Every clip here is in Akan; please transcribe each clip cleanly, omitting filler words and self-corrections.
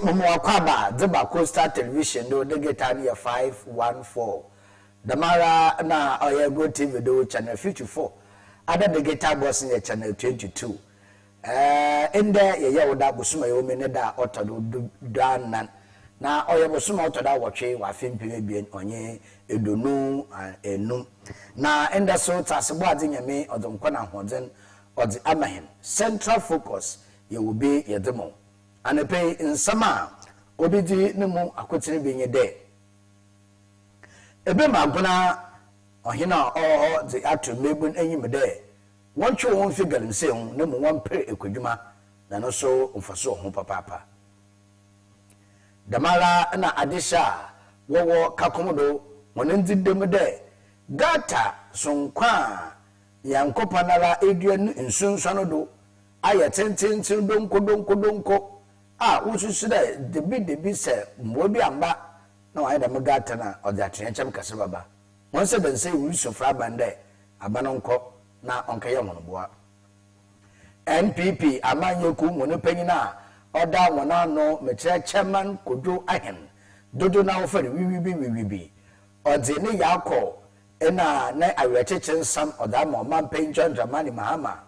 momo akwaba Deba Coastal Television do de getani 514 Damara na Oyego TV do channel 54 ada de geta boss in channel 22 ende ye woda bosuma ye omene da otodo danan na oye bosuma otoda wotwe wa fempire bien onye edonu enum na ende so tasebo ade nyame odonkwa na hoden ode amahen central focus ye will be ye demo anepe nsama obidi nemu akotire benye de ebe maguna ohina o the atu mebun enyim de wonche won fi galimse hu nemu won pe ekwadwuma na no so mfaso ho papa damara na adisha wowo kakomodo wonendi dem de gata sonkwa yankopanala eduan nsunsuano do aye tententin donko wususu da debi se mbo bi amba na wa da magata na oda atrenchem kase baba won se ben se wusu fra bande abanonko na onkaye honoboa NPP amanyeku mono panyina oda wona no metre chairman kojo ahen dodo na ofere wiwi ode ne yakọ ena na awecheche nsam oda ma omampen John Dramani Mahama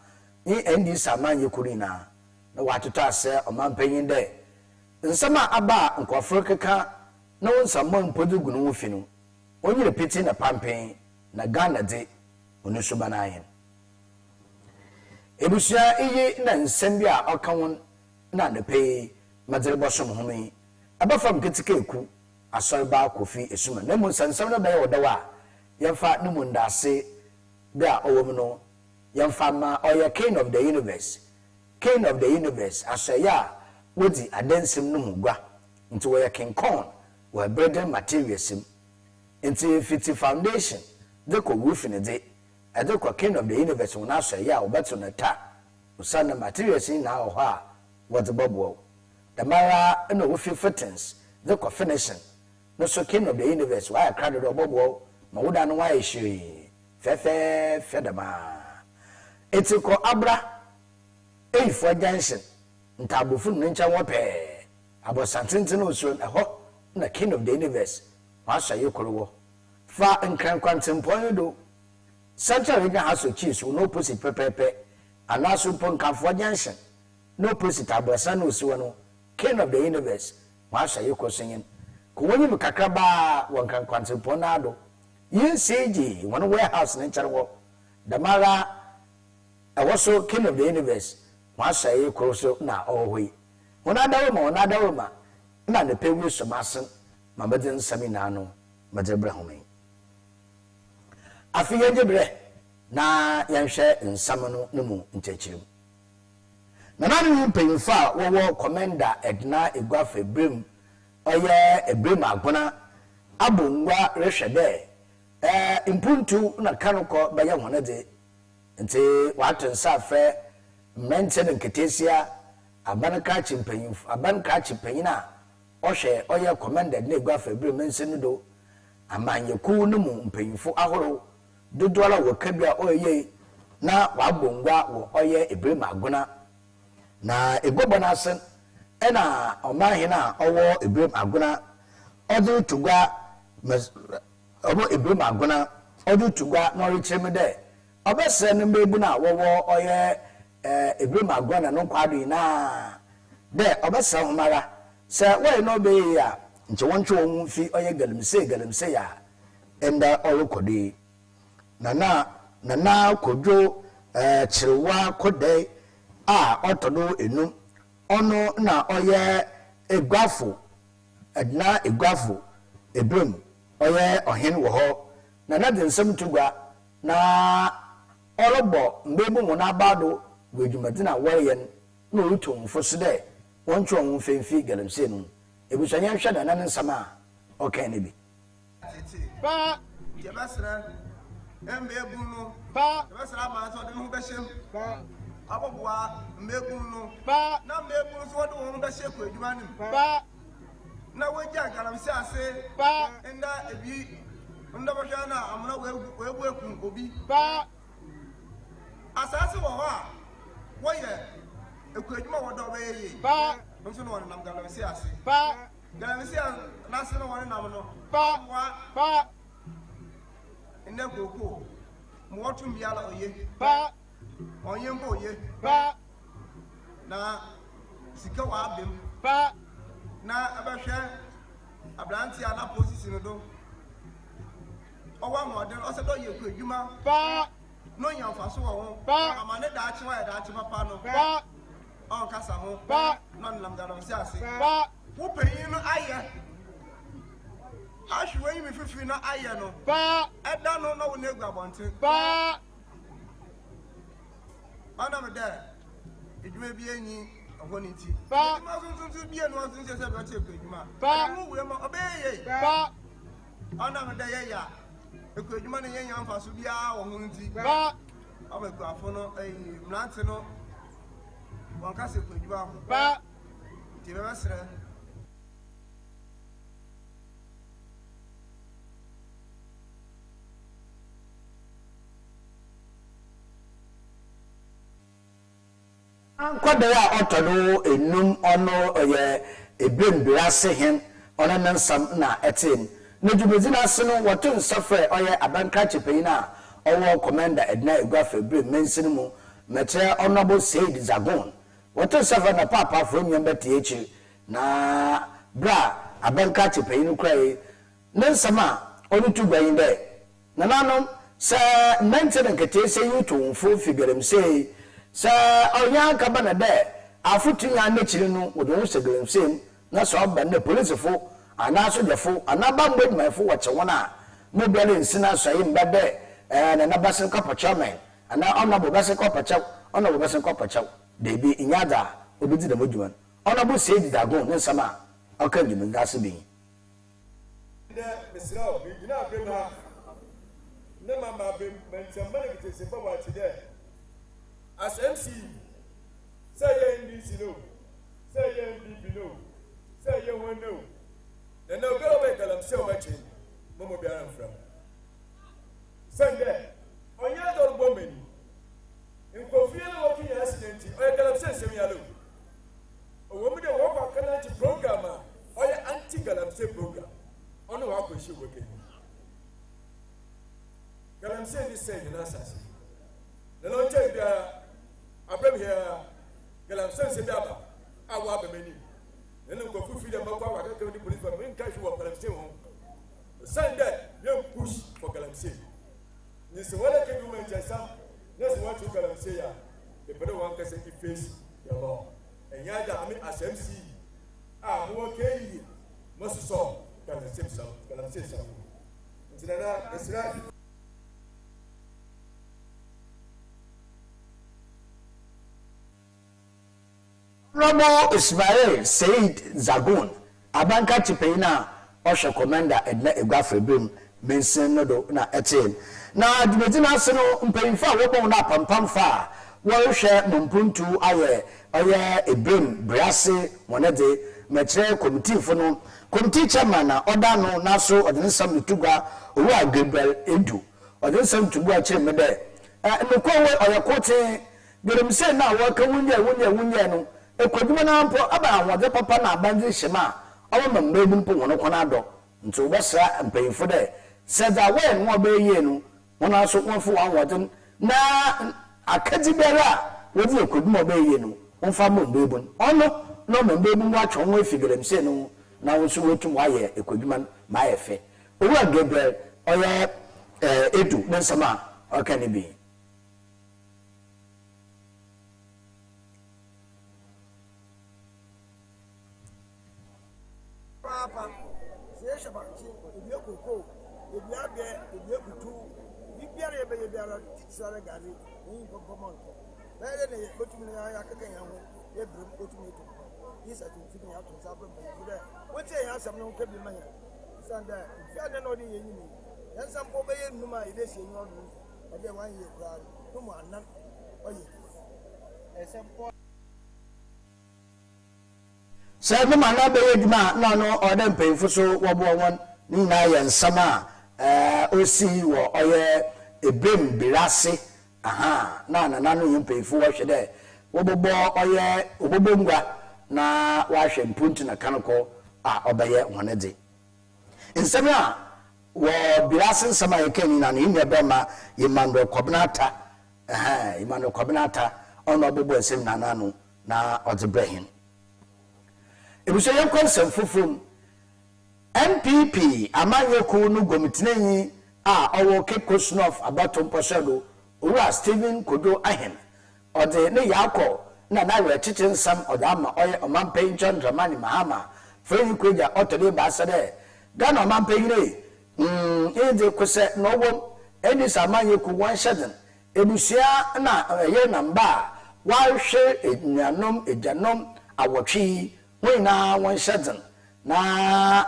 ni endi samanyeku na watoto ase omampanyin de nsama aba nkofro keka na wonsamo mpodugunu wofinu onye repeti na pampen na Ghana de onusu banayen ebusia iyi na nsem a okawon na nepe madere bosom home abafam ketikeku asorba kofi esuma na mu sansam na baye odawa yemfa numu ndase da owom no yemfa ma oya king of the universe asaya wodi adensem no mugwa nti wo ya king corn wo bread materials nti fiti foundation de ko roofing de ade ko king of the universe wona asaya wo beto na ta usana materials na ho a wodi bobo damara no wo fi fittings de ko finishing no so king of the universe wa crowd do bobo ma woda no wa ehiri fefe fedama etiko abra for junction ntabofu ncha wope abosantintin osuo eho na king of the universe washa yekorowo fa nkran kwantempoyo do central region house of chiefs no opposite pepepe anaso ponka for junction no opposite abosan osuo no king of the universe washa yekosenyin ko woni mkakra ba wonkan kwantempo na do yinseji one warehouse ncha wo damara awoso king of the universe washa ye kroso na ohoi wona dawo ma na ne pewu so masen ma bedin sami na no majebre homen afiye jebre na yanhwe nsam no nemu ntechirim na nanu mpemfa wo commander Edna Egwafe Brem oye Ebrem Agona abongwa rehwede impuntu na kanoko baye honade nti watensa fe maintain nketesia abanka chimpanyina ohwe oye commander na Egwafe Brem nsenu do amanyeku no mu mpanyinfo ahoro dodoala wakabia oye na wabongwa wo oye Ebrem Agona na egobona asen ena omahina owo Ebrem Agona odu tugwa obo Ebrem Agona odu tugwa no richemede obese no mebu na wowo oye Ebrem Agona no kwado na de obese homara se we no be ya nche wonche won fi oye galimse ya enda orukodi na kodwo chirewa kodai a otodo enu ono na oye Egwafo Edna Egwafo Ebrem oye ohen wo ho na de nsem tugwa na orobo mbebu mo na bado wedwumadina wayen na orutomfo so de woncho won femfi galamse nu ebusanya hwe da nan nsama okay ne bi ba yebasra mbebu no ba yebasra ma so de ho behiem ba abobwa mbebu no ba na mbebu so de ho behie ko edwuma nim ba na wajja galamse ase ba enda ebi ndo bosha na amuna webu ekun obi ba asase wo ho a woye ekwadwuma wodo be yi ba nso no wɔn nam galamsey ase pa galamsey n'ase no wɔn nam no pa pa nne koko mo wɔtum biara oye pa onye mbo oye pa na sika wa abem pa na abɛhwɛ abranti ana posisi no do ɔwa model ɔsɛ dɔ yɛ ku adwuma pa no nyamfa so wɔ ho pa amane daakye wa yɛ daakye papa no pa ɔnkasa ho pa no nam galamsey ase pa wo panyin no ayɛ ahwe yi mi fifi no ayɛ no pa ɛda no na wo na egu abɔnten pa ɔna me dɛ edwuma bi enyi ɔhɔ ne ti pa edwuma sunsun bi enu ɔsun sɛ bi ɔte eku edwuma pa mu wura ma ɔbɛyɛ yɛ pa ɔna me dɛ yɛ ya eku edwuma ne yɛ nya mfa so biara wɔ ho nti pa ɔma eku afo no mmerante no wɔn kasa eku edwuma ho pa ti bɛ bɛsrɛ Ankwade a otono enum ono oye ebrembira sehen ono nansam na etin na dwumezi na ase no woto nsafre oye abanka chepeyin a owo commander Edna Egwafe brem mensin mu metre honorable Said Zagon woto nsafre na papa from yambete echi na bra abanka chepeyin krai nansam a onu tugbayin de na nanom se maintain nkete se yuto mfo figurem say sa onya ka bana de afutu nya na chiri no wo do segolem sem na so ba na police fo ana so defo ana ba mbod mai fo wache wona mo bia le nsina so yi mba de na basen ko pachamen ana ona bo basen ko pachaw ona bo basen ko pachaw de bi inyada obedi da modjuman ona bo Said Zagon ne sama akan di mengase bi de mesrawo bi gina abem ha ne mama abem mentsamba ne bitese fa wa de as MC say NDC no say NDP no say one no and no go make galamsey o machi momo biara mfra Sunday onya do gbo meni nkofie na woki ya accident o galamsey sem ya lo owo mu de wo kwa kana ti program a o anti galamsey program ono wa ko shi woke galamsey ni say na asase the long time there abem here galamsey se biaba awa abemeni nenu ko fufi de makwa wa ka di police for me catch wo galamsey ho Sunday you push for galamsey ni se wala ke du manchester na se want to galamsey ya the better one can say face your law and ya da ami asmc mo ke yi mo so galamsey so ntina esra Honorable Ismail Said Zagon abanka chipena oshe commander Edna Egwafe brem mensin no do na etin na dwumedi na ase no mpanyimfa wo bon na pampam fa wo hwe mumpuntu aye oye ebrem brase monede metre committee fo no committee chairman na oda no na so odensam tugwa owu Gabriel Edu odensam tugwa chire de nkowe oye kote gerem se na wo ka wunye no ekwaduma na mpo aba ahode papa na abanze hyema awo mambe bi mpo wono kona do nti obesra mpanyifo de seda we no obeye no wono aso kwonfo wanwode na akadi bera wodi ekwaduma obeye no wonfa mambe bi ono no mambe bi mu atwo won efigirem se no na wo so wetum waye ekwaduma ma yefe owu Gabriel oye Edu nsama okane bi papa se shabachi ebi okoko ebi abe ebi ekutu bibiara ebe biara tsare gari ni government na ele ne betum ne ya kaka ya ho e brum betum etu isa tu fi ya tu sabre be bude wote ya asam no ka bi manya sanda fi ade no ni yenyi ni yan sam po be yenu ma ile se yin odu e de wan ye kra no mo anan oye esem po se no mana be yeduma no no odem payfo so wobo won ni na ye nsama osi wo oye ebrem birase aha na no yin payfo wo hwe de wobobo oye obobo ngwa na wahwe mpunti na kanoko a obaye honede nsɛm a wo birase nsɛm a yɛkani na ne nua bɛma Emmanuel Kobnata Emmanuel Kobnata ɔno ɔbɛbɔ nsɛm nanano na ɔdze brɛhin ebuso yɛnkɔ nsɛm foforom MPP amanyeku no gomitinanyi a ɔwɔ Cape Coast North abatom pɔsɛdo owura Stephen Kodo Ahen ɔde ne yakɔ na wɛ tete nsɛm ɔde ama ɔyɛ ɔmanpanyin John Dramani Mahama Frenyi Kweja ɔtɔde baasa dɛ Ghana ɔmanpanyin ede kosɛ na ɔwɔ ɛni samanyeku wɔn hyɛden ebusua na ɛyɛ namba wahwɛ enuanom egyanom awɔtwe wɔn nyinaa wɔn hyɛden na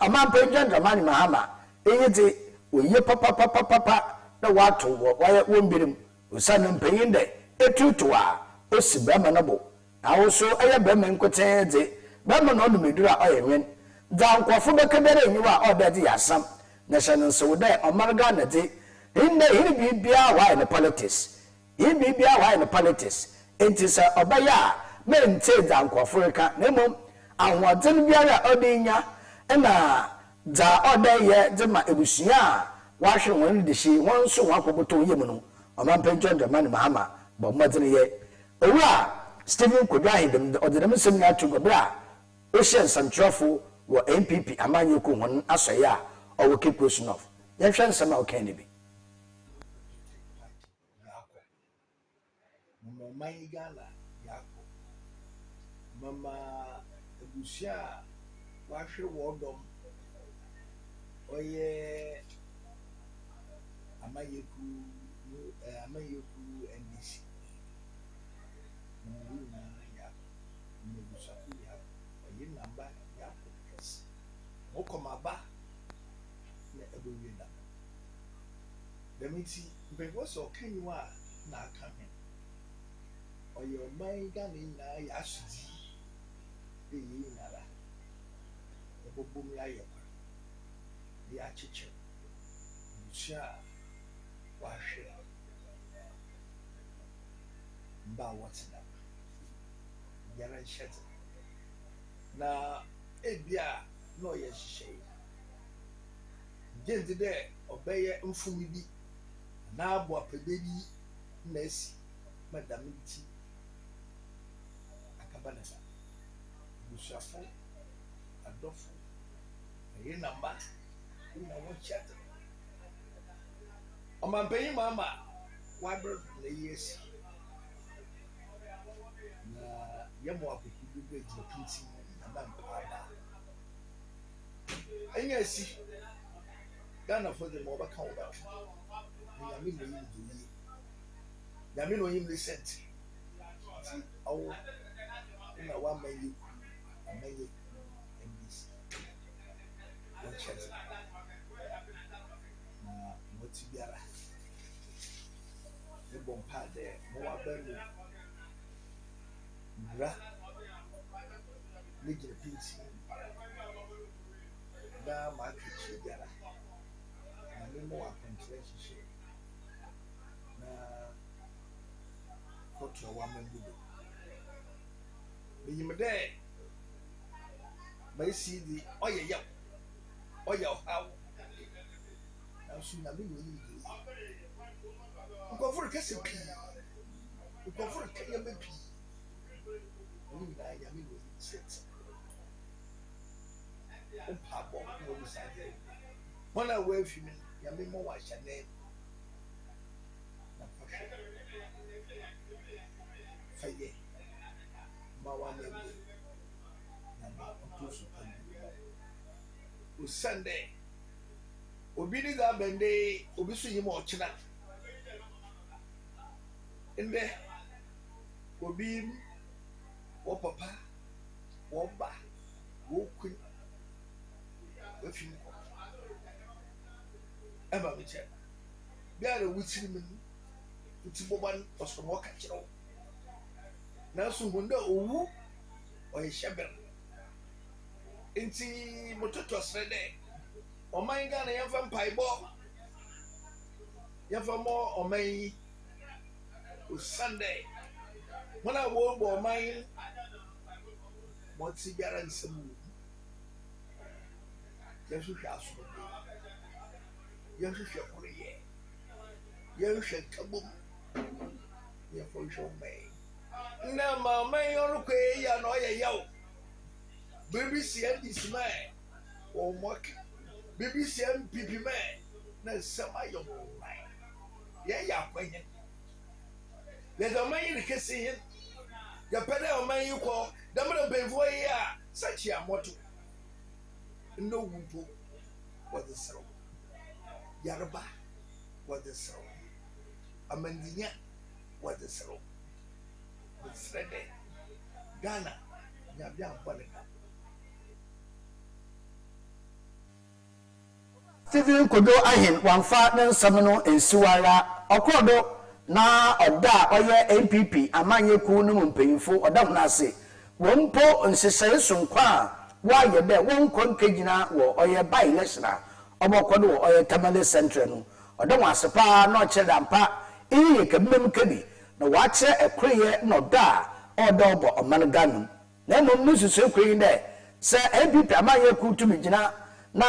Amampa John Dramani Mahama eyiti oye papa na wato wayɛ wombirim osane mpanyin dɛ etutu a osi bɛma no bo awoso ɛyɛ bɛma nkotɛɛdze bɛma no no medura ɔyɛ nwen da nkɔfo bɛkɛdɛrɛ enyiwa a ɔbɛde yasam na hyɛ no nso dɛ ɔmarga na de hiri bibia wayɛ ne politics enti sɛ ɔbɛyɛ a mente da nkɔfo reka na mmom ahoɔden biara ɔde nya na da ɔda yɛ de ma ebusua a wahwe wɔn de hyi wɔn nso wɔn akɔbɔtɔ yɛ mu no ɔmanpa John Dramani Mahama bɔ mmɔden yɛ owura Stephen Kodo Ahen ɔde dɛm nsɛm nyɛ ato gɔbere a ɔhyɛ nsɛmtwerɛfo wɔ MPP amanyeku wɔn asɔyɛ a ɔwɔ Cape Coast North yɛhwɛ nsɛm a ɔka ne bi mama ebusia wahwe wodom oye amayeku NDC muna ya mebusa ya oye namba ya podcast mokomaba na eboweda demiti bego so kanyiwa na akame oye omaiga na ya asudi eyi nara ebobom ya yekwa ya chiche musha wahwe mba watsina yara shete na ebia no ye hihye gende de obeye mfumi bi na abo apebedi na esi madam ti akabana Bushafo, Adolfo, a number, in a one chat. On my paying mamma, Wabber, the years. Yamwa, you get your PC and then and yes, Ghana for the mobile count. Yamino him listen. Oh, in a 1 million. Amaye NDC Manchester na motibiara ne bompa de mo abanu bra legire pinsi da market biara na me mo akontrɛhyehyɛ na kɔtɔ wa mangudo biyimde my CD, oh yeah, how? Now, soon I mean, go for a castle, go for a KMP. I mean, six. Oh, Papa, no, beside him. When I wave him, Yamimo was your name. Faye, Mawane. Sunday obi ni ga bende obi so yim ochina inde obi wo papa wo ba wo kun wo fi ko eba mi che bia re wutiri mi uti boban osomo ka kiro na so hunda owu o ye sheber inti mototo srede oman Ghana yɛmfa mpaebɔ yɛmfa mɔ ɔman o Sunday mona wo bɔ ɔman Monty Garan some yes, you shall so. Yes, you shall put it. Yes, you shall come. Yes, for your may. Now, my may on the way, ya know ya. Baby, see this man or mock. Baby, see PP man. No, some of your mind. Yeah, waiting. Let the man can see him. The pedal man you call the middle before ya such a motto. No wumpo was the soul. Yaraba was the soul. Amandinia was the soul. The Srede Ghana Yabia Bonica. Stephen Kodo Ahin, one father, Samano, and Suara, Okodo. Na oda oye NPP amanye ku no mpanyimfo oda na se wonpo nsesere sonkwa wa ye be wonko nkagina wo oye by election obokodo wo oye Tamale Central no oda wasepa na oche dampa iye kemem kabi na wa che ekreye na oda obo omanganum na mom nususu ekreyi de se NPP amanye ku tumi gina na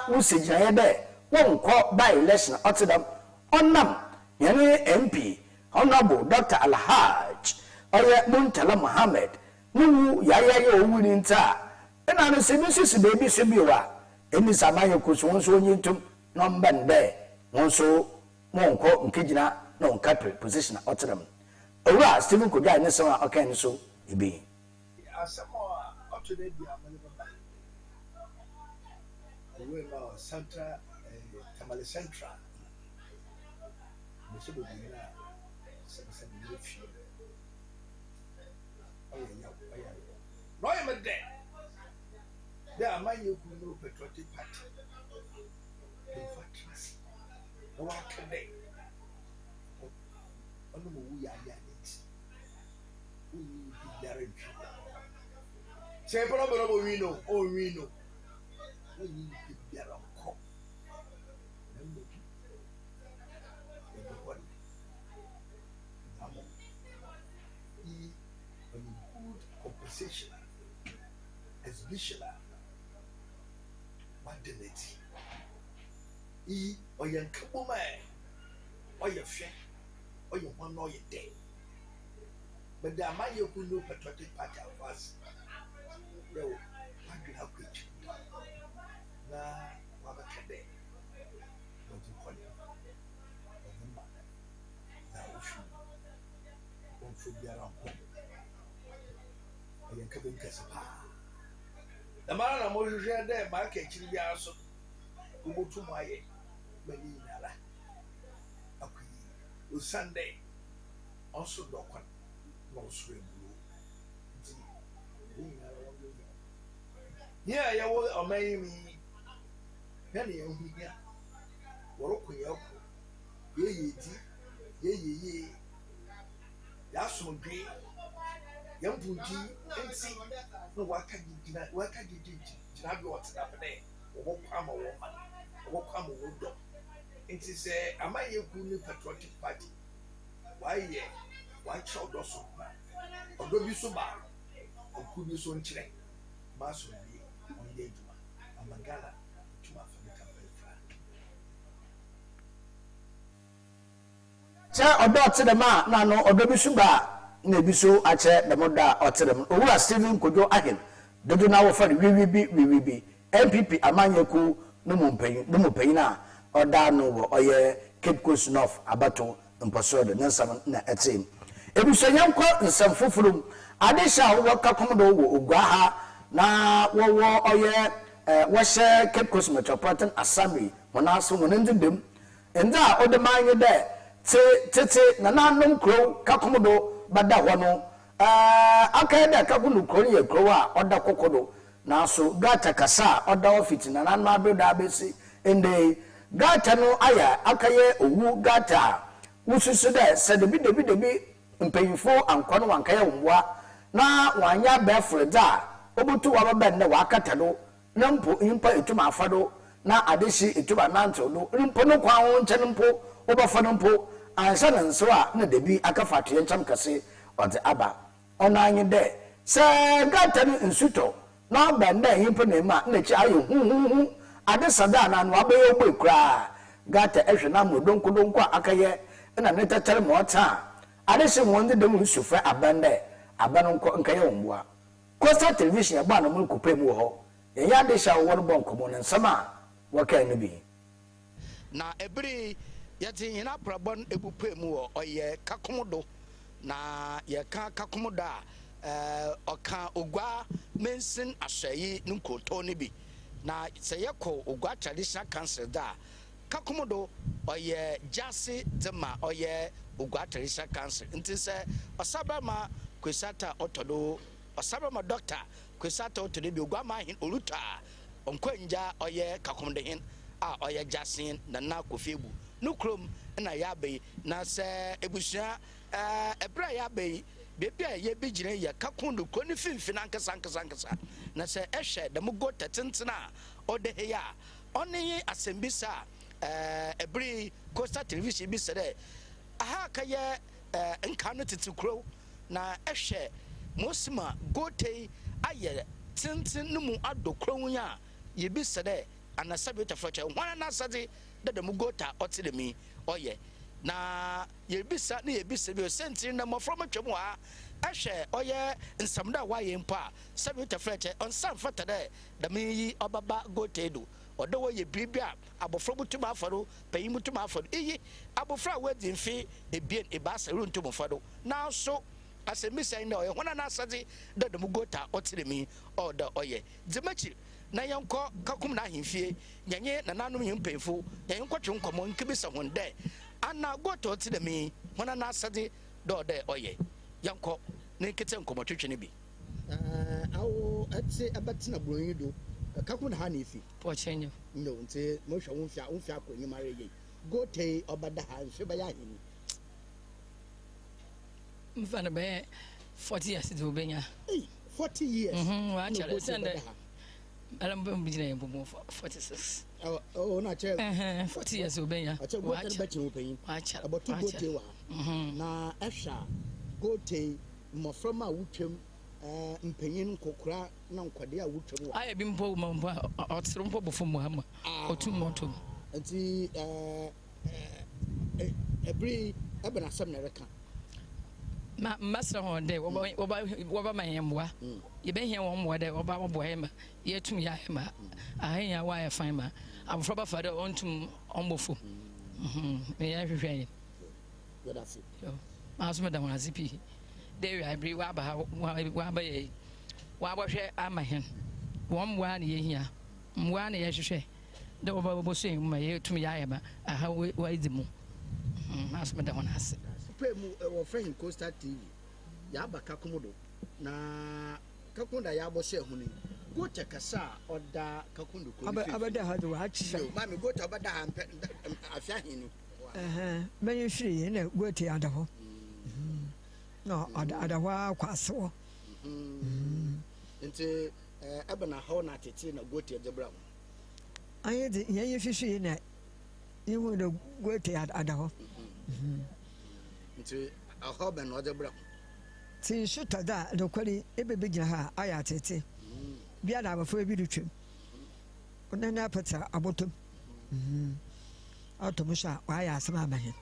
wusegina ye de wonko by election otedam onam Yani MP, Honorable Dr. Alhaj, Oye Muntala Mohammed, Nuhu Yaya Winta, and I say, Mrs. Baby Sibiwa, and Miss Amaya Kusunso Yintum, non bande, Monso, Monko, Nkijina, no capri position at Otterdam. Ora, Stephen could die, Nessa, okay, so he be. As some more up to date, we are Central, Tamale Central. The civil dinner, some refuse. Oh, yeah. No, I'm a dead. There are my new patriotic party. In fact, no one can day. Oh, no, we are young. We be there in say, probably we know. Oh, we know. We need to be there on call. Compensation exhibition what did it or your couple man or your friend or your one or your day but there might you could know patriotic party of us yo what do you have preach na what a day what you call it now don't forget around the man of Moses there, my kitchen, so who go to my Medina. Okay, Sunday also doctor, no swim blue. Yeah, you will amaze me. Penny, here. Work with you. Ye, that's one day. Young Punji, and see, no, what can you do? What can you do? Jinabi what's happening? Or come a woman, or come a wood. It is a am I a good patriotic party? Why, yeah, why child also? Or do you so bad? Or could you so enchant? Master be on the edge of Magana to my family. Sir, or doctor the man, no, or do you so bad? Nebiso ache the moda oterem owura Stephen Kojo Ahin dodo na wo fa we be MPP amanyeku no mumpanyin na oda no wo oye Cape Coast North abato mposodo nansam na etim ebiso nyanko nsam fofurum adesha wo kakomdo wo ogwa ha na wo oye wo she Cape Coast Metropolitan Assembly wona so wona ndem nda odemanye de tete na nanom kro kakomdo bada hono akada kakunu kori ye krowa oda kokodo na so gata kasa oda ofiti na nan ma bedo abesi ende gata no aya akaye owu gata wususu de se debi mpanyifo ankono wankaye wwa na wanya befreda obutu wa baba ne wakata do na mpo impa etuma afado na adeshi etuma nanto do mpo no kwa ho nche mpo obafano mpo ansa na nso a na debi akafato yencham kase ode aba ona anyi de se gata no nsuto na benda himpo ne ma na chi ayo hu ade sada na no abayo boy kra gata ehwe na modonkodonko akaye na ne tatere mo ta ade se mo ndem nsufa abanda abanonko nkaye omboa Coastal Television ba na mulku pemu ho ya de sha won bon komo ne nsama waka ne bi na ebiri yati hina prabon ebupemu ho oye kakomodo na ye ka kakomodo a oka ogwa mensin ashayi nkoto ne bi na se yekọ ogwa traditional council da kakomodo oye jase dema oye ogwa traditional council nti se osabama kwesata otodo osabama doctor kwesata otodo bi ogwa ma hin oluta onkwanja oye kakomodo hin a oye jase na kofebu nukrom na yabe na se ebusua ebra yabe bebia ye bigire ye kakondo ko ni finfina nkasa na se ehwe de mugo tetentena ode heya oni asembisa ebri Coastal Television bi sere aha ka ye nka no titikro na ehwe mosima gotei aye tenten no mu adokro nya ye bi sere anasabe tafroche wana na sade de mugota otilemi oye na yebisa na yebisa bi sentiri na mofroma twem ha ehwe oye nsamda waye mpa sabi tafreche on san fatade da meyi obaba gotedo odo wo ye bibia abofro butuma afaro payi mutuma afaro iyi abofra wadi mfi ebien ebasa runtum fado na so asemisa ina oye hona na asade da mugota otilemi oda oye dimachi na yanko kakum na ahimfie nyenye na nanum yimpemfo yanko twe nkomo nkibisa honde ana goto ti de mi hona na asade do de oye yanko ne kete nkomo twetwe ne bi awo ati abatina bronyido kakum na ha na ifi po chenyo no nti mo hwa wonfia akwanyi mare ye gote obada ha nfe ba ya hini mfana be 40 years do benya 40 years wa chale sende alam bem bijina yembo 46 oh na che 40 years obenya wa cha bechi open wa cha abotu gote wa na ehwa gote mo from a wutwem mpanyin kokora na nkwade a wutwem wa aye bi mpo mpo otro mpo bofo muhamma otu moto nti every ebena sam na reka masra ho de woba mayemwa ye be hia won mo de woba bo hema ye tum ya hema ahenya wa ya fine ma abofra ba fa de ontum ombofo me ya hwehwe good afternoon yo asuma da wona zipi de wi abri wa ba ye wa ba hwe amahen won mwa ne ye hia mwa ne ye hwehwe de woba bo so ma ye tum ya hema aha wa idimu asuma da wona ase pemu wo friend Coastal TV ya baka komodo na kakunda ya bo she huni gota kasa oda kakundu ko abada hadu wa chi mami gota abada ha afia hini many free na gota ada ho no ada ho kwaso nti ebena ho na tete na gota ya jebra aye de ye fifi na yiwu de gota ada ho nti aho ben no jebra ti shuta da dokwari ebebe gina ha aya tete bia na abafo bi rutwem onana apata abotom automusha wa ya asama amahin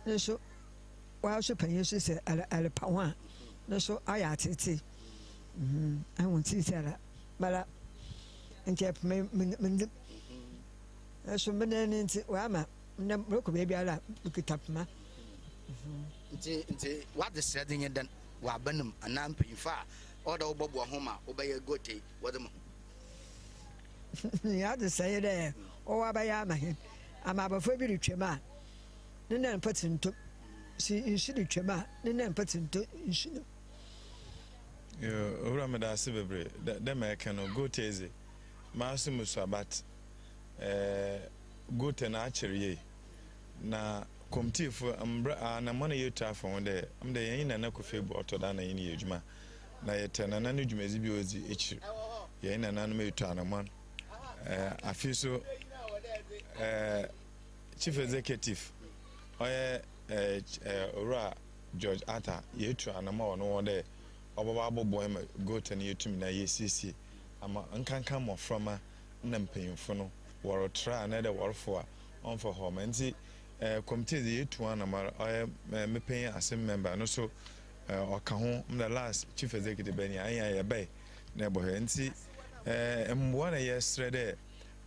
neso wa so panye so se ale pawa neso aya tete I want to say that bala nke me so menene nti wa ma na broko be bia la ukitapma nti what the said in den wa banum anam pinfa oda obobo homa obaye gote wodem ya de say there o wa ba ya ma he ama abafo bi retwema ne na patinto si inshi retwema ne na patinto inshi yo ora me da se bebre da me ka no gote eze ma so muso abat gote na achiriye na komtifo ambra na mona yetu afọ wonde amde yen na kofebu otoda na yen yejuma na yetena na dwumezi bi ozi echi yen na no metu anamon afiso chief executive oye ora George Arthur yetu anama wono wonde ɔbɛba abɔbɔ ma goat no yɛtumi na yɛsiesie ama nkanka mmɔframa na mpanyimfo no wɔretra na dɛ wɔrefo a ɔmfa hɔ ma nti committee de yɛtu anamara ɔyɛ mepanyin asem member no so ɔka ho the last chief executive bɛni ayɛ yɛbɛn na ɛbɔ hɛ nti mmoa na yɛsrɛ dɛ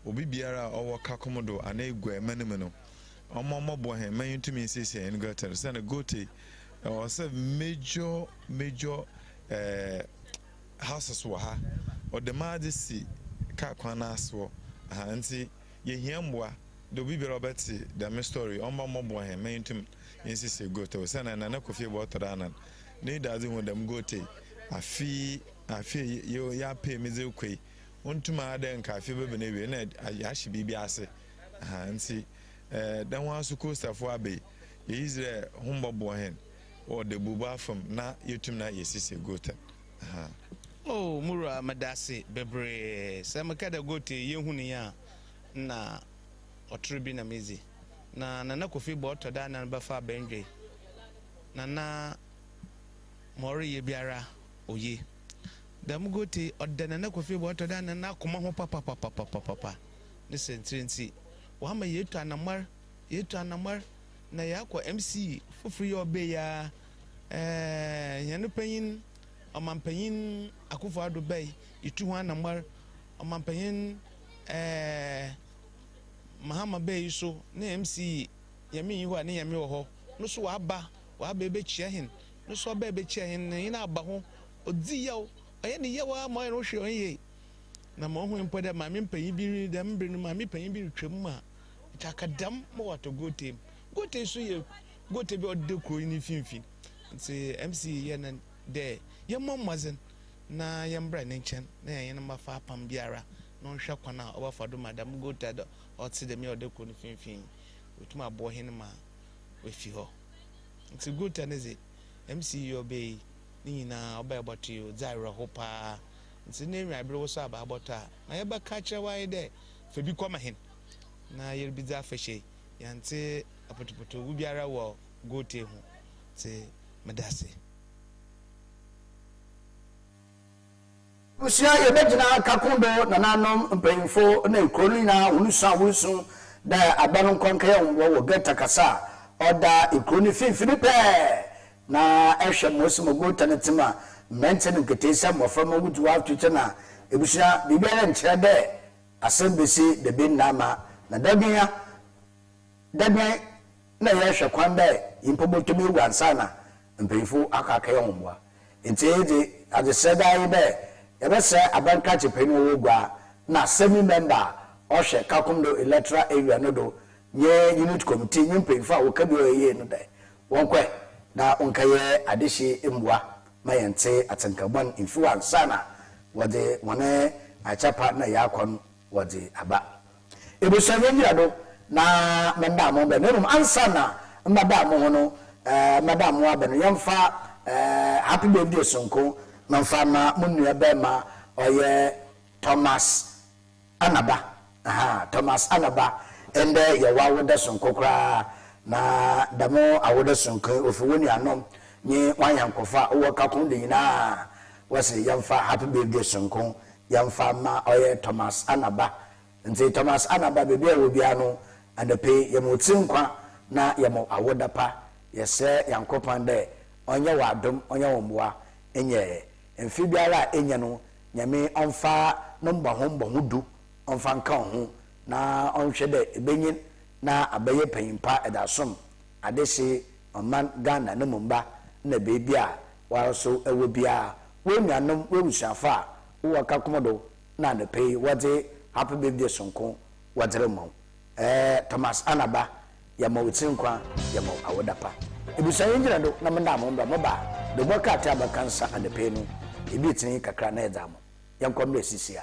obi biara a ɔwɔ kakomodo ana egua ɛmanim no ɔmɔbɔ hɛ man ntumi nsiesie ɛno goat no sɛ goat ɔsɛ major houses wɔ ha ɔde maa de si kaa kwan n'asoɔ nti yɛhia mmoa de obi biara ɔbɛte dɛm story ɔmɔbɔ hɛ man ntumi nsiesie goat sɛ na nana kofi bɔ ɔtɔrɔ anan ne daze hu dɛm goat afi ya pay me ze kwei ontuma da nka afi bebe na wie na ya hye bibi ase nti dan wa su kostafo abe ye Israel humbobo hen o de buba fam na yetum na yesise goat oh mura madase bebre samaka da goat ye hu ne ya na otro bi na mezi na nana kofi bo to da na ba fa benje nana mori ye biara oye dam gote odana na kofi bo to dan na akoma ho papa ne sentrenti wa ma yetu anamar na yakwa MC fofuri yo be ya yanu panyin amampanyin akufo ado bay itu ho anamar amampanyin mahama bay so na MC yami yi ho ne yami wo ho no so wa ba be chia hin no so ba be chia hin ina aba ho odi yaw aye ne yawa ma no hwe onye na ma ho mpo de ma me mpanyi bi de mbre no ma me panyi bi twam ma takadam mo wato gote so ye gote bi ode ko ni finfin nti MC ye na de ye mommazen na ye mbra ne nchen na ye na mafa pam biara no hwe kwana obafa do madam gote do oti de me ode ko ni finfin otuma bo hin ma we fi ho nti gote na ze MC yo be ni na oba boti o zaira hopa nti ne nwa abre wo so aba abota na ye ba ka kire wa de fe bi koma hin na ye bi za fashe yante apotopoto wu biara wo gote hu ti medase usia ye bejina kakundo na nanom mpanyimfo na ekroni na wunusu da abanon konka ye wo geta kasa oda ekroni finfini pe na ehwe mosimo gota na tima maintain nketesa moframa wudu aftuche na ebusia bibia nkyere de asembesi de bin nama na dabia na yehwe kwanda impobotomi wansa na mpanyimfo akaka ye homboa enti ade sedai be yebese abanka chepeni wogwa na semi member ohwe kakomdo electoral area no do nye unit committee nyempanyimfo a wokabi oyeye no de wonkwe na onkaye adeshi embua mayente atenkabon influence sana wode wane achapa na yakon wode aba ebusawe nyado na madam be no ansa na madam ho no madam wa be no yemfa happy birthday sonko na mfa ma munua be ma oye Thomas Anaba ende ye wa woda sonko kra na damo awoda sonko ofuwoni anom ni wanyankofa owo kakunde nyina wase yamfa happy birthday sonko yamfa ma oye Thomas Anaba nti Thomas Anaba bebi a wobia no andape yemotinkwa na yemo awoda pa yese yankopan de onye wadom onye womboa enye emfi biara enye no nyame onfa no mbahombo hudu onfa nka ho na onhwe de ebenyin na abaye panyimpa edasom adese oman Ghana na mumba na bebi a waso ewo bia wenuanom wewusafa wo kakomodo na de pay wade happy birthday sonko wadremo Thomas Anaba yamo wutinkwa yamo awodapa ebusa yinjira do na menda momba moba do boka ata bakansa ande pay no ebi tini kakra na edamo yankom do sisia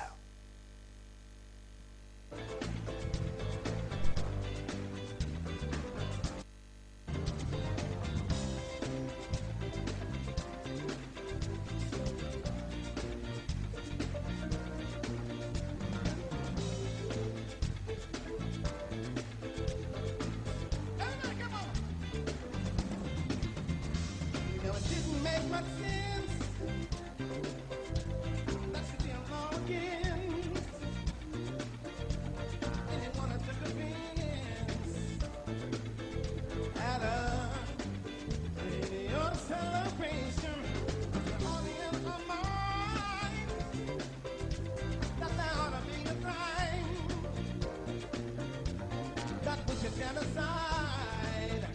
genocide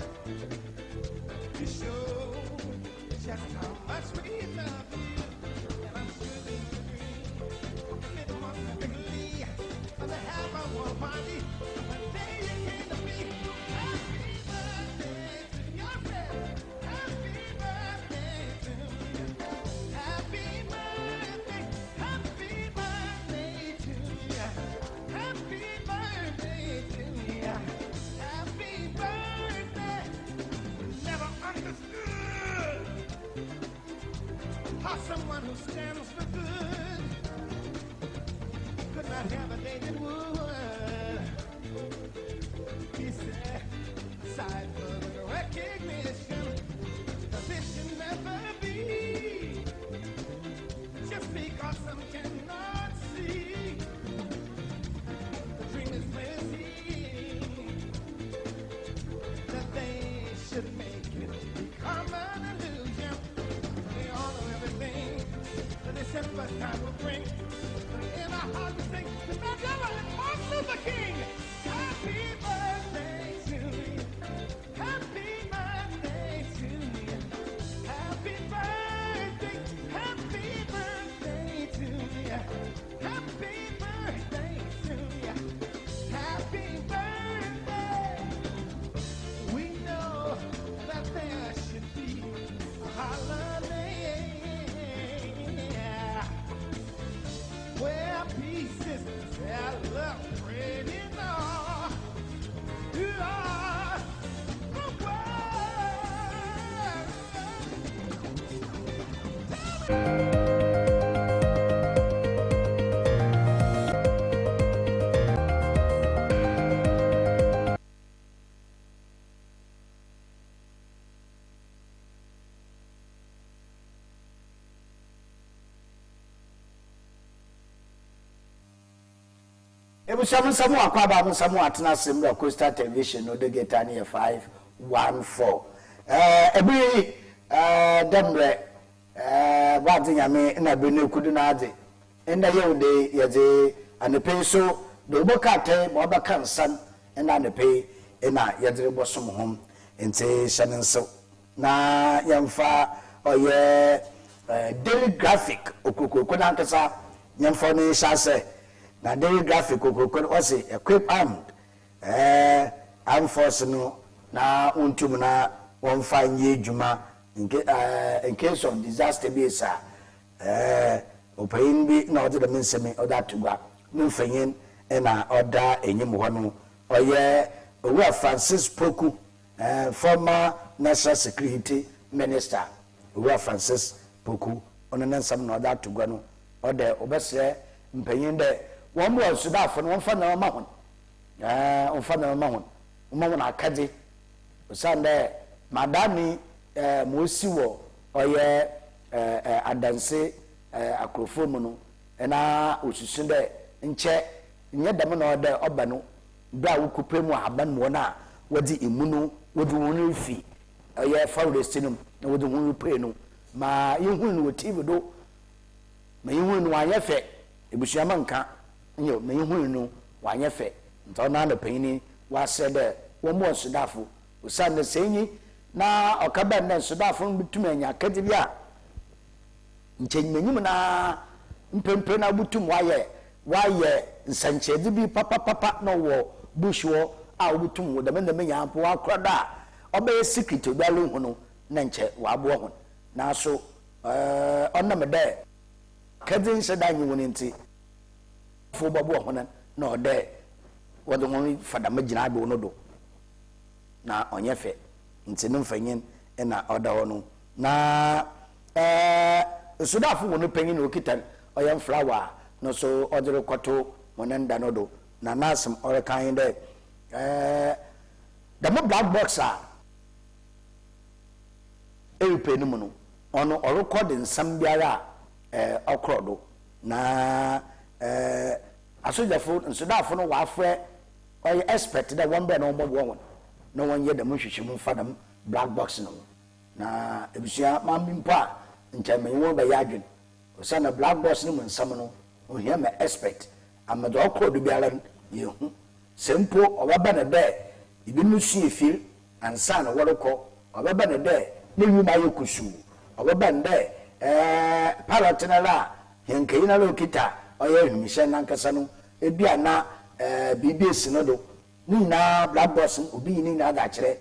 to show just how much we love you. And I'm sure that you agree. It was typically on the half of one party. But day you came to me. Happy birthday to yourself. Happy birthday to you. Happy birthday. Happy birthday to you. Happy birthday to you. Happy birthday. Never understood how someone who stands for good could not have a day that would be set aside for the recognition that this should never be. Just because some cannot see, the dream is lazy, that they should make it become an illusion. They all know everything that December time will bring. In our heart we sing the Mandela and Martin Luther King. Happy birthday to you. Happy birthday to you. Happy birthday. Happy birthday to you. Happy birthday to you. Happy birthday. We know that there should be a holiday where peace is celebrated all throughout the world. Ebusamu akwaba musamu atena semra Coastal Television no de geta ne 514 ebi demre wadi nyame na bene kudu na ade enda yewde yeze anepe so do bokate mo baka nsan enda anepe ena yedre bosom hom ente shanenso na yamfa oye daily graphic okokoko na nkasa yamfa ne shase na daily graphic okokoko was equip armed armed force no na untum na wonfa nye djuma in case of disaster be sa opayin bi na ode the mensemi oda tugwa mfanyin na oda enyim ho no oye Owura Francis Poku former national security minister Owura Francis Poku ono nansam na oda tugwa no ode obese mpanyin de won mo sudafo no wonfa na ma hon wonfa na ma hon mo na akade osande madami mosi wo oye adanse akrofo mu no na osusu de nche nye dam na ode oba no bra wo kupemu aban mo na wodi imunu wodi wonu fi oye forest no na wodi wonu pe no ma yehu no TV do ma yehu no ayefe ebusuama nka nyo ma yehu no wanyefe nto na na panini wa sede wo mo sudafo osande senyi na okaba na sudafo bitum anya kadi bia nchenyanyim na mpempe na butum waye nsanchedi bi papa no wo bush wo a butum wo da menya po akrada obe secret obialo hu no na nche wa abo ho na so onamede kadi nsheda nyi woni nti fo babo ho na ode wodo ho fada magina ado no do na onyefe nti no mfanyin na oda ho no na sudafo wono panyin okitan oyam flower no so odere kwato monenda no do na nasem orekan de the black box eupeni mu no ono record nsam biara okrodo na asojafo sudafo no wafre oy expert that one be no bobo won no one ye dem hwehwemu fadam black box no na ebusia mambimpa nchame wo ba yadwen osana black box no nsam no ohia me expert amado okrodo biara yehu sempo obaba na de ibi no sue fie ansa na wɔrekɔ ɔbɛba ne dɛ ne wi ma yɛ kusu ɔbɛba ne dɛ parrot na la henkai na lokita ɔyɛ hwimhyɛ nankasa no ebia na BBS no do ni na black box obi ni na da kyerɛ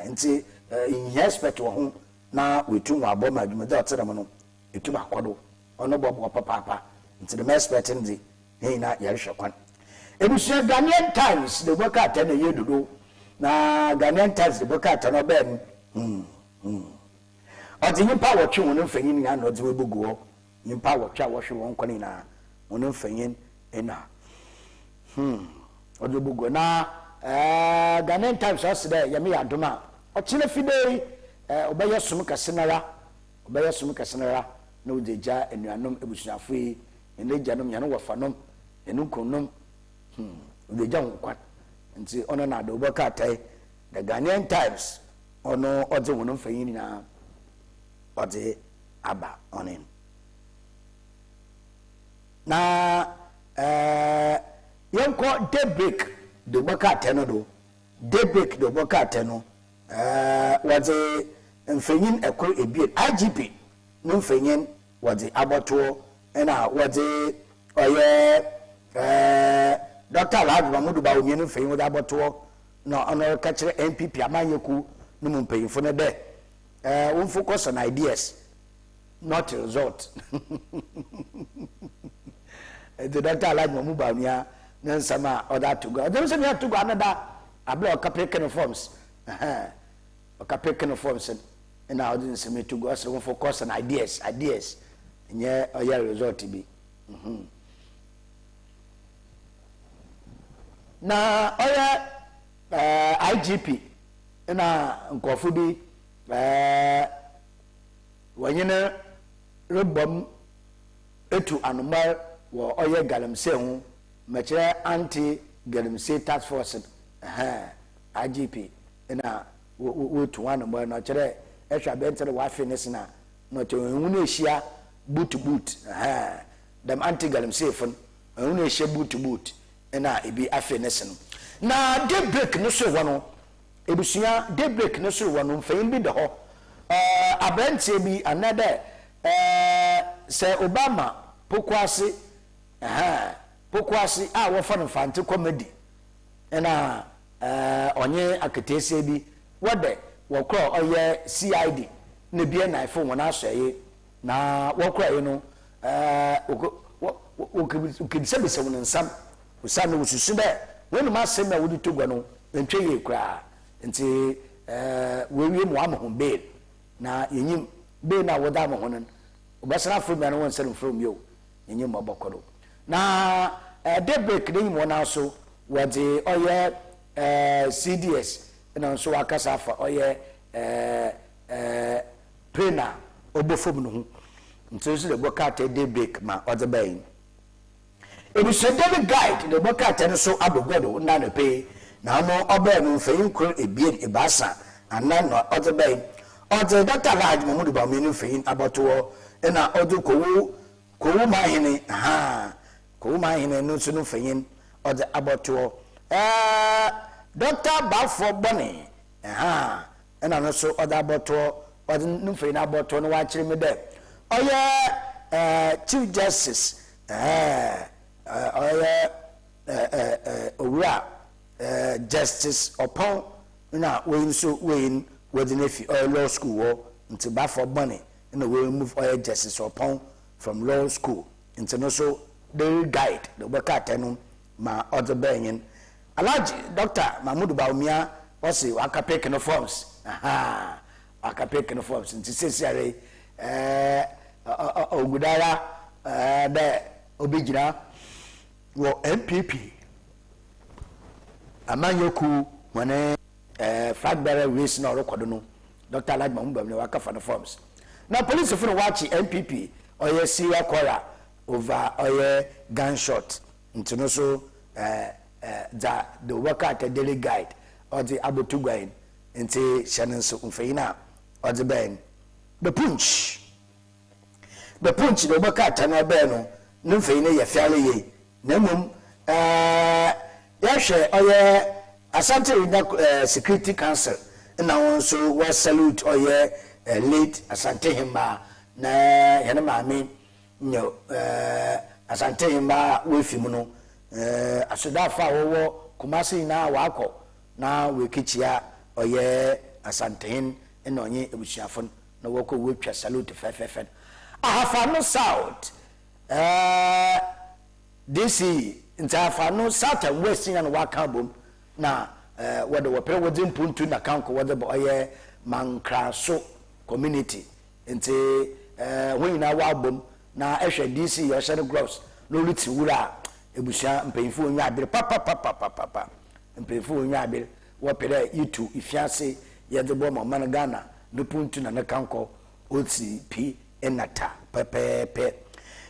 nti in respect wɔ ho na wetu wa bɔ ma dwuma da ɔtɛdam no etu ba kɔdo ɔno bɔ papa nti the expert ndi ni na yɛrehwɛ kwan ebusua Ghanaian Times de boka ata na yɛ dodo na Ghanaian Times de boka ata no bɛn ɔte nyimpa wɔtwe wɔn mfanyin na ɔde webugu hɔ nyimpa wɔtwe a wɔhwe wɔn kwan na wɔn mfanyin na ɔde bugu na Ghanaian Times ɔse dɛ yɛme yɛ adom a ɔkyerɛ fidei ɔbɛyɛ som kasenara na ɔde gya anuanom ebusuafo yi ene gyanom yɛno wɔfanom ene nkonom ɔde gya wɔn kwan nti ɔno na ade ɔbɛka atai the Ghanaian Times ɔno ɔde wɔn mfanyin na ɔde aba ɔne na yɛnkɔ daybreak de ɔbɛka atai no do daybreak de ɔbɛka atai no wɔde mfanyin ɛkoro ebien IGP no mfanyin wɔde abɔtoɔ ɛna wɔde ɔyɛ Dr. Alhaji Mahmoud Bawumia no mfanyin wɔde abɔtoɔ na ɔno ka kyerɛ NPP amanyeku no mu mpanyinfo no dɛ we focus on ideas not result the Dr. Alhaji Mahmoud Bawumia no nsama ɔda to go ɔdɛm sɛ me to go anada abla ɔkapɛ forms ɔkapɛ forms na ɔde nsɛm to go so we focus on ideas nye ɔyɛ result bi na ɔyɛ IGP na nkɔfo bi wɔnyene rebom etu anomar wɔ ɔyɛ galamsey ho mɛkyerɛ anti galamsey task force IGP na wotu anomar na ɔkyerɛ ɛhwɛ abɛntere wafe ne sena na ɔkyerɛ hu na ehyia boot dem anti galamsey fon hu na ehyia boot na ebi afe ne seno na daybreak no so wɔ no ebusua daybreak no so wɔ no mfayin bi de hɔ abrantie bi another sɛ Obama pokuase a wɔfa no fante comedy na ɔnye aketesie bi wɔde wɔkɔ ɔyɛ CID na bi na ifo wɔn asɔye na wɔkɔ yi no okibisabisa wɔn nsam usane ususu dɛ wɔn ma asɛm a wɔde to gua no ntwe yɛ kura nti wɔwie mu ama ho bail na yenyim bail na wɔda ama ho no obasana afro mi na wɔn nsɛm from yo yenyim mabɔkɔdo na daybreak ne nyim wɔn aso wɔde ɔyɛ CDS na nso wakasa afa ɔyɛ pena obofom no ho nti so de bɔkata daybreak ma ɔde bayin ebusua daily guide de bɔkata no so abogodo na no pay na no ɔbɛ no mfayin koro ebien ebasa anan no ɔde bayin ɔde Dr. Alhaji Mahmoud Bawumia no mfayin abɔtoɔ na ɔde kowu mahene no so no mfayin ɔde abɔtoɔ Dr. Bafo Boni na no so ɔde abɔtoɔ ɔde no mfayin abɔtoɔ no wakyerɛ me dɛ ɔyɛ Chief Justice ɔyɛ owura Justice Opon na wein so wein within a law school wɔ nti Bafo Boni na we move ɔyɛ Justice Opon from law school nti no so they guide the bɔkata no ma ɔde bɛnyin Alhaji Dr. Mahmoud Bawumia ɔsi wakapɛ no forms wakapɛ no forms nti sesiare ogudara dɛ obigyina wɔ NPP amanyeku wɔne flag bearer race na ɔrekɔdo no Dr. Alhaji Mahmoud Bawumia wakafa no forms na police fo no wachi NPP ɔyɛ serial caller over ɔyɛ gunshot nti no so the worker at the daily guide or the abotugain nti hyɛne so mfanyina ɔde bɛn the punch the worker at no bɛn no ne mfanyina yɛ fiale yɛ na mmom yɛhwɛ ɔyɛ Asante Security Council na also we salute oye late Asante Himba na yana maame nyo Asante Himba we fi mu no asodafa wo Kumasi na wako na we kichia oye Asante Hin na onye ebusuafo na wako we twa salute fefefen Ahafano South DC Ntafano South and West na waka bom na whether we pray within puntu na kanko whether boye Mankraso community nti when na wabom na ehwe DC your shadow gloves no liti wura ebusia mpanyifo onwa abere papa mpanyifo onwa abere wo pere yitu ifiase ye de bo man Ghana no puntu na kanko oti pi enata pepepe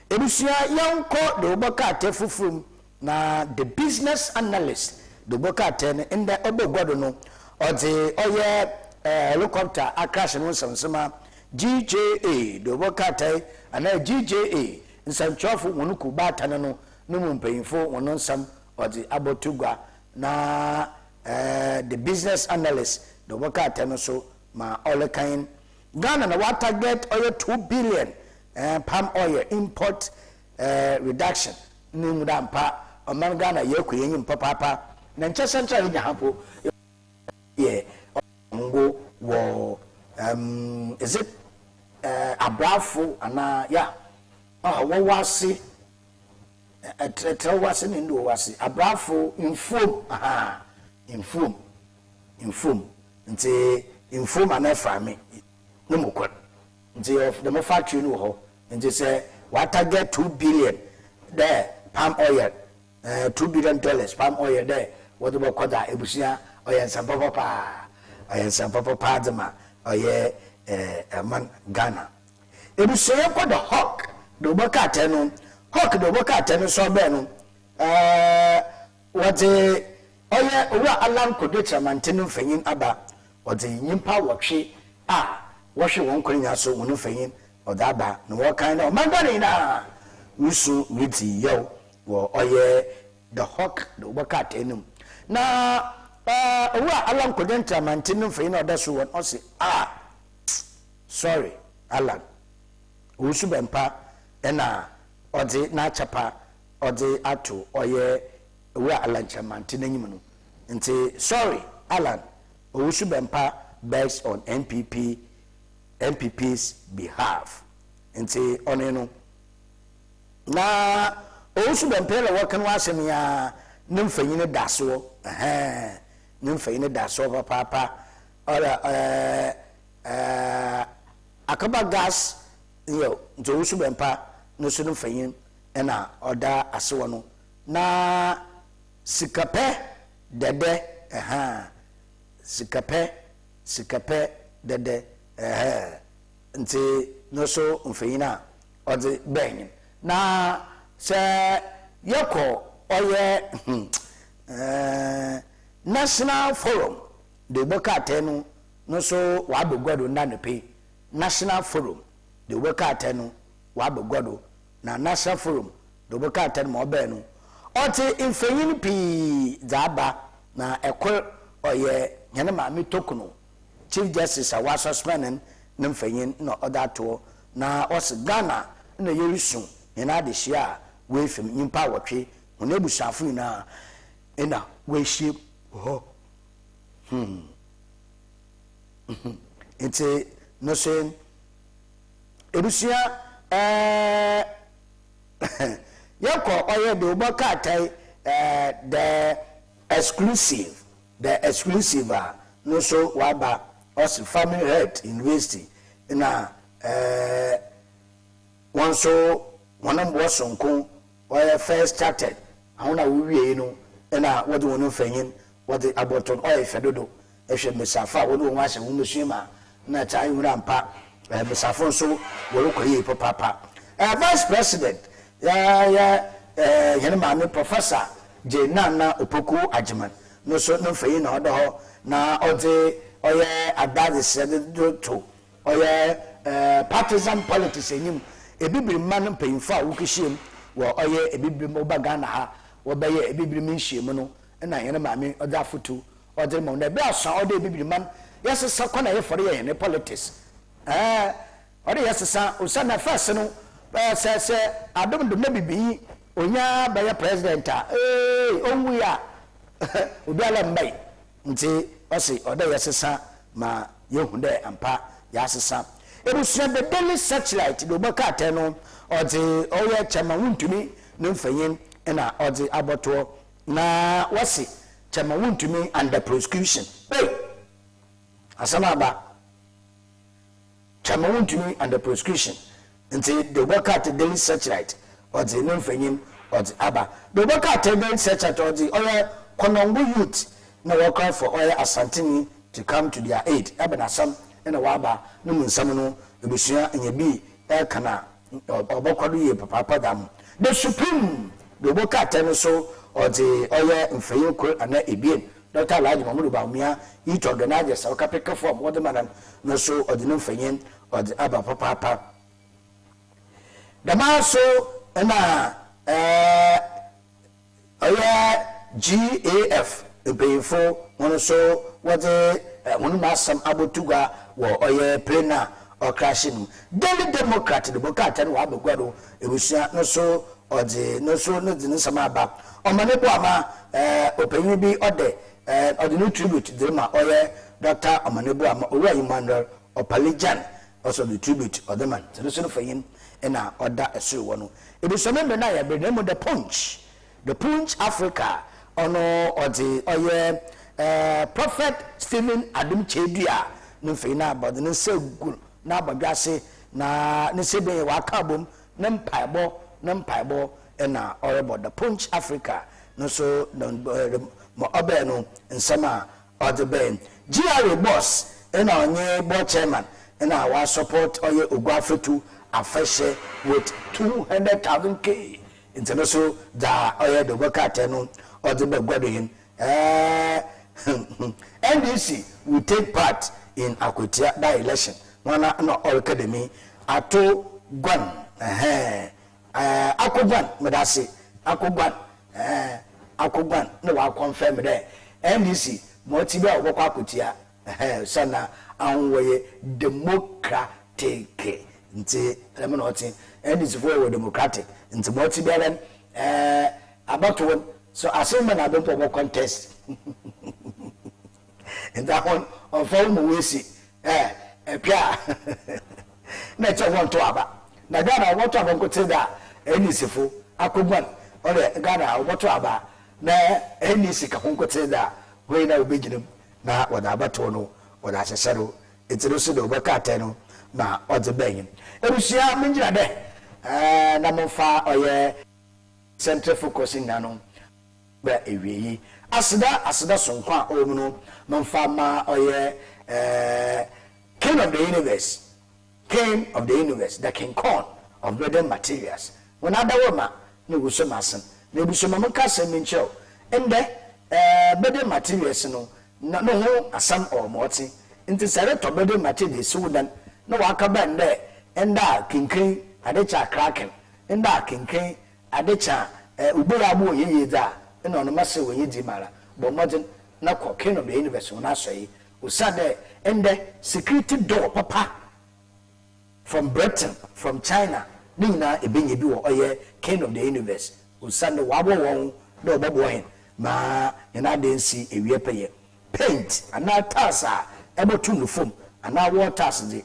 ebusia yanko de oboka atefufum na the business analyst the boka ten in the obogodo no odi oye helicopter crash no samsema GJA the boka tai ana GJA nsanchofu wonuku batana no no mpanyifo wono nsam odi abotugwa na the business analyst the boka ten so ma all kind Ghana na what target oil 2 billion palm oil import reduction ni mudampa oman Ghana yekoyenyi papa na nche central nyahapo ye ngo wo is it abrafo ana ya wo wase wase ni ndo wase abrafo inform nti inform ana frame no mukwa nti of the factory no ho nti say what target 2 billion there palm oil $2 billion palm oil there what about kwada ebusia oye nsampapa padma oye man Ghana ebusia kwada hawk do boka tenu hawk do boka tenu so be no what oye owa alam kodetra mantenu fanyin aba what nyimpa wotwe wahwe won kwanya so wonu fanyin odaba no wo kan na mandani na usu witi yo wo oye the hawk the obaka tenum na owa alan kodenta mantinu fanyin odaso won o se sorry alan usu bempa na ode na chapa ode ato oye owa alan chamantinu nyim no nti sorry alan usu bempa based on NPP's behalf nti oneno na osu bempele wakan wasem ya nimfanyine daso nimfanyine daso papa ora akaba gas yo nti osu bempa no so nimfanyin na oda asewo no na sikape dede sikape dede nti no so mfanyina odi ben na se yako oye national forum de boka tenu no so wabegodo na nepe national forum de boka tenu wabegodo na national forum de boka tenu mo be no oti mfanyin pi zaba na ekwe oye nyane ma mi tokuno Chief Justice awa suspending nimfanyin no odato na os Ghana na yerisun ina de hia we fam nyimpa wotwe ona busafu ina ina we ship ho ite no sen ebusia yako oye de oboka tai the exclusive no so waba us family health university na one so one sonko or first started ahona we no na what wonu fanyin what aboton oil fedodo ehwe mesafa wo no wase wo mesuma na tai wura mpa mesafo so wo ko yi papa vice president ya maame professor Jenana Opoku Ajiman no so no fanyin na odo ho na ode oye adade said to oye partisan politics enyim ebibiri man mpanyimfa wo kihiem wo oye ebibiri mo baga na ha wo beye ebibiri minhiem no na yene maame oda foto ɔde mo na be aso ɔde bibiri man yɛsesa kɔ na yɛfɔre yɛ ne politics ɔde yɛsesa osana first no sɛ adom de na bibi onya bɛyɛ president onwu ya obi ala mbai nti ɔse ɔde yɛsesa ma yehu dɛ ampa yɛasesa ebusua the Daily Searchlight de obaka atɛ no ɔde ɔyɛ chama wuntumi ne mfanyin na ɔde abɔtoɔ na wɔse chama wuntumi under prosecution asama ba chama wuntumi under prosecution nti de obaka atɛ Daily Searchlight ɔde ne mfanyin ɔde aba de obaka atɛ Daily Searchlight ɔde ɔyɛ Konongo youth na wɔkɔ for ɔyɛ Asantini to come to their aid abenasam na waba no munsam no ebusua enyebi kana obokwado ye papa dam the supreme the boka ten so odi oye mfaye ko ana ebien Dr. Alhaji Mamudu Bawumia it organize so ka pick form what the madam no so odi no mfaye odi aba papa dama so na oye GAF ebeyfo wono so what wono masam abotuga wo oye plena or crashing Daily Democrat the boka ten wa begwado ebusua no so odi no so no di nsama aba omanebo ama opanyi bi ode no tribute de ma oye Dr. Omanebo ama Owura Emmanuel Opalijan also the tribute of the man so no for him na oda esu wo no ebusua member na ya be the Punch Africa ono odi oye Prophet Stephen Adum Chedua no feina about the segu na badwase na ne sebe wa kabom na mpaibo na orebo the Punch Africa no so mo obe no nsama odi ben GRA boss na onye board chairman na wa support oye Ogwafetu afeshe with 200,000 K international da oye the worker no odi begwado him NDC will take part in Akwatia that election. Wana no academy ato gwan akogwan medase akogwan no wa confirm there NDC motibe obokwa Akwatia sana anwoye democratic nti lemme no tin NDC for democratic nti motibe len about one so assume na don't for contest and that one on phone we see pia na che won to aba na Ghana what aba ko te da enisifo akogwan o de Ghana what to aba na enisi ka ko te da we na obeginem na wada abato no wada asesero etiro so de obaka ateno na ode benyin erusia menjira de na monfa oye central focusing na no ba ewiyi asida sonkwa omuno manfa ma oye king of the universe the King Kong of building materials when other woman no guso masen na guso mamaka semincho ende building materials no ho asam or moti into select of building materials so dan no waka ban there enda kinkin adecha kraken enda kinkin adecha ubura bo yeye da ina ono mase wenye di mara bo modern na ko king of the universe na soyi usade ende security door papa from Britain from China nina ebenye bi wo oye king of the universe usade wabo won do bobo hen ma ina densi ewie peye paint ana tasa ebotu no fom ana waters de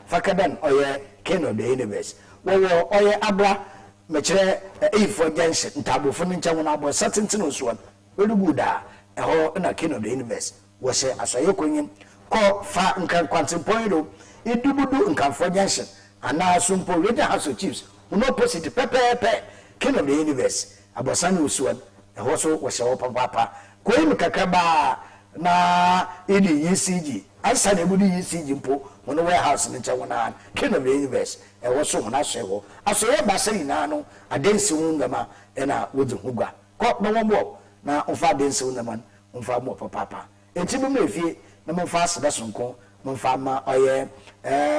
fakadan oye king of the universe wo oye abra mechere for junction ntabofo ncha wona abo certain osuwan weduguda eho na king of the universe wo se asoye konyim ko fa nkan kwantempoido idubudu nkan for junction ana asumpo regional house of chiefs uno opposite pepe king of the universe abosani osuwan eho so wo se wo papa ko yim kakaba na idi ECG asa na ebudu ECG mpo wono warehouse ncha wona king of the universe ewo so wona so asoye basari na no adensi wungama na wodi hugwa ko no wombo na ofa adensi wungama ofa mo papa enti bi me fie na mo fa aseda sonko mo fa ma oye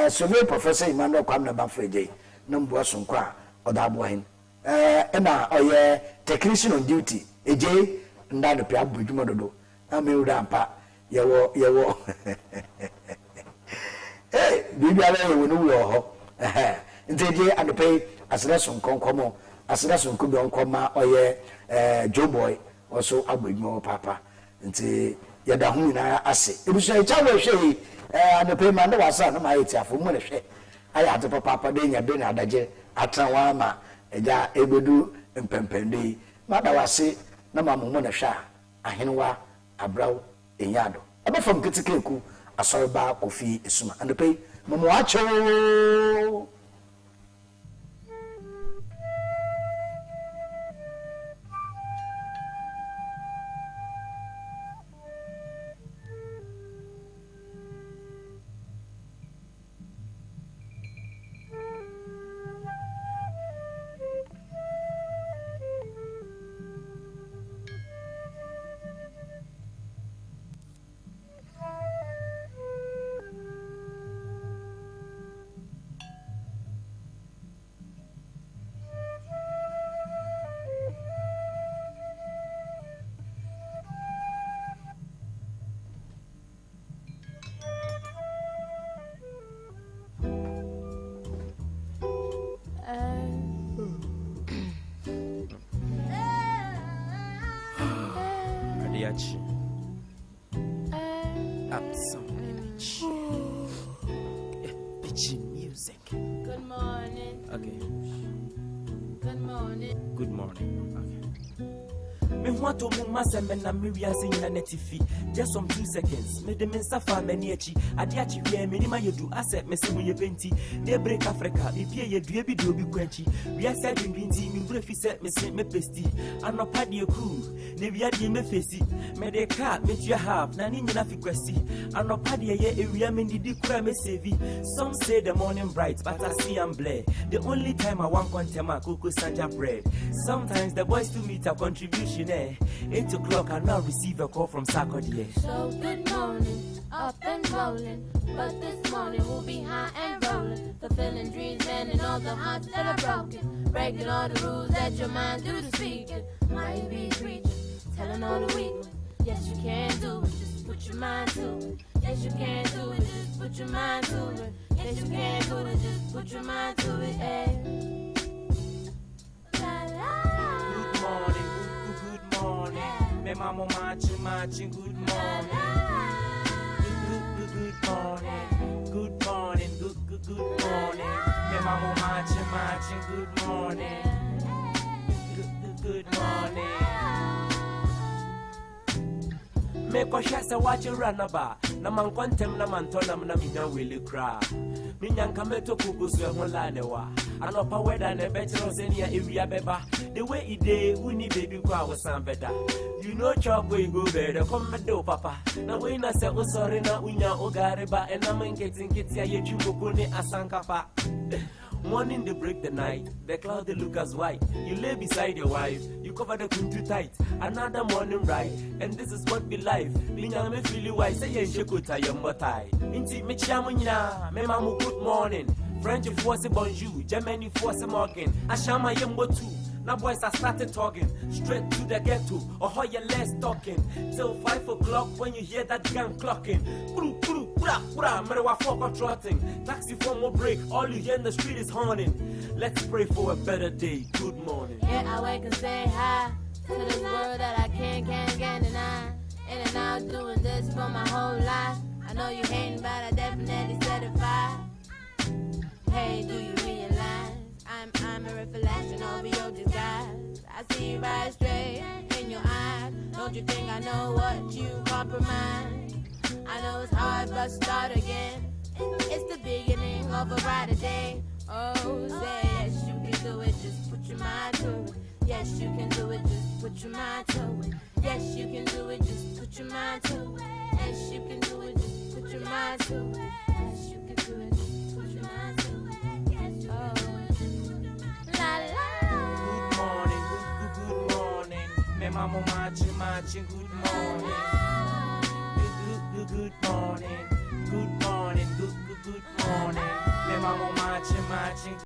survey professor Emmanuel Kwamna Bafreje na mbo sonko a oda abo hen na oye technician on duty eje ndado pia bodwuma dodo amewurampa yewo bibi ala yewo no wo ho nteje adope asraso nkonkomo asraso nkubi onkoma oye Joeboy also agbegmo papa nti yada hu nyina ase ebuso echa wo hwe adope ma ndo wasa no ma yeti afo mu ne hwe aya ate papa de nya de na adaje atranwa ma eja egbedu mpempende ma da wase na ma mu ne hwe ahenwa abraw enyado abafam kitikeku asorba Kofi Esuma adope momo acho Up some image. Pitchy music. Good morning. Okay. Good morning. Good morning. Okay. Me want to move myself and I'm realizing in a netifi. Just some 2 seconds. Me de mensafa meniachi. Adiachi we minima you do asset me se ye penti. They break Africa. Me pie ye do bi do bi kwanchi. We are said in binti me brefi set me se me pesti. And no party cool. Ne we are me face. Me de car me you have na ni nyina fi kwesi. And no party ye we are me di kura me save. Some say the morning bright but I see I'm blare. The only time I want contema cocoa sanja bread. Sometimes the boys to meet a contribution. 8 o'clock I now receive a call from Sarkodie. So good morning, up and rolling. But this morning we'll be high and rolling. Fulfilling dreams and all the hearts that are broken. Breaking all the rules that your mind do to speaking. Might be preaching, telling all the weak ones. Yes you can do it, just put your mind to it. Yes you can do it, just put your mind to it. Yes you can do it, just put your mind to it. Hey. La, la, la. Good morning. Me mama marching, good morning. Good morning. Good morning, good morning. Me mama marching, good morning. Good morning. Me ko shasa watch run about. Na man kontem na man tonam na minya wili cry. Minyanka meto kubusu e holane wa. Anopa weda ne betro senia area beba. The way it day we need baby kwa was some better. You know chop we go better come do papa. Na we na se o sorry na unya o gareba and I'm getting kitia ye chubukune asankapa. Morning they break the night, the cloud they look as white. You lay beside your wife, you cover the country tight. Another morning right, and this is what be life. Minya me feel you wise, say ye shekuta yambotai. Inti me chamunya, me mamu good morning. French force bonjour, Germany force morgan. Ashama yambo too. Now boys are started talking straight to the ghetto, or how you less talking till 5 o'clock when you hear that gun clocking. Trotting. Taxi for more break, all you hear in the street is horning. Let's pray for a better day. Good morning. Yeah, I wake and say hi to this world that I can't deny. In and out doing this for my whole life. I know you hating, but I definitely certified. Hey, do you realize I'm a reflection of your disguise? I see you right straight in your eyes. Don't you think I know what you compromise? I know it's hard, but start again. It's the beginning of a brighter day. Oh, say yes, you can do it. Just put your mind to it. Yes, you can do it. Just put your mind to it. Yes, you can do it. Just put your mind to it. Yes, you can do it. Just put your mind to it. Yes, you can do it. Just put your mind to it. Yes, la la. Good morning, good morning. Me mama marching, good morning.